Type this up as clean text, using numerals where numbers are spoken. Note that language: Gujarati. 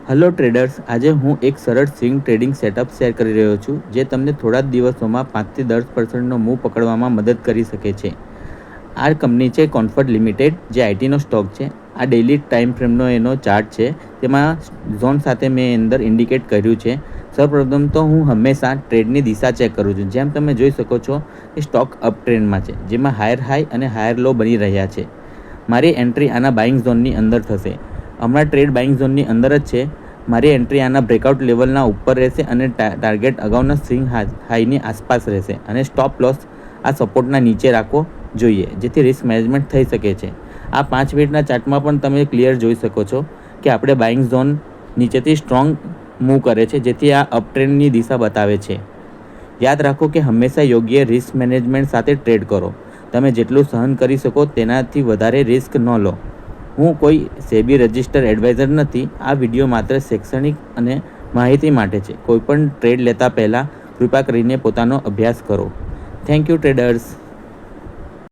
હેલો ટ્રેડર્સ, આજે હું એક સરળ સ્વિંગ ટ્રેડિંગ સેટઅપ શેર કરી રહ્યો છું જે તમને થોડા જ દિવસોમાં 5 થી 10% મૂવ પકડવામાં મદદ કરી શકે છે. આ કંપની છે કોન્ફર્ટ લિમિટેડ, જે આઈટીનો સ્ટોક છે. આ ડેઇલી ટાઈમ ફ્રેમનો એનો ચાર્ટ છે. તેમાં ઝોન સાથે મેં અંદર ઇન્ડિકેટ કર્યું છે. સૌપ્રથમ તો હું હંમેશા ટ્રેડની દિશા ચેક કરું છું. જેમ તમે જોઈ શકો છો કે સ્ટોક અપ ટ્રેન્ડમાં છે, જેમાં હાયર હાઈ અને હાયર લો બની રહ્યા છે. મારી એન્ટ્રી આના બાઇંગ ઝોનની અંદર થશે. હમણાં ટ્રેડ બાઇંગ ઝોનની અંદર જ છે. મારી એન્ટ્રી આના બ્રેકઆઉટ લેવલના ઉપર રહેશે અને ટાર્ગેટ અગાઉના સ્વિંગ હાઈની આસપાસ રહેશે અને સ્ટોપ લોસ આ સપોર્ટના નીચે રાખવો જોઈએ, જેથી રિસ્ક મેનેજમેન્ટ થઈ શકે છે. આ 5 મિનિટના ચાર્ટમાં પણ તમે ક્લિયર જોઈ શકો છો કે આપણે બાઇંગ ઝોન નીચેથી સ્ટ્રોંગ મૂવ કરે છે, જેથી આ અપટ્રેન્ડની દિશા બતાવે છે. યાદ રાખો કે હંમેશા યોગ્ય રિસ્ક મેનેજમેન્ટ સાથે ટ્રેડ કરો. તમે જેટલું સહન કરી શકો તેનાથી વધારે રિસ્ક ન લો. હું કોઈ સેબી રજિસ્ટર એડવાઇઝર નથી. આ વિડીયો માત્ર શૈક્ષણિક અને માહિતી માટે છે. કોઈપણ ટ્રેડ લેતા પહેલાં કૃપા કરીને પોતાનો અભ્યાસ કરો. Thank you traders.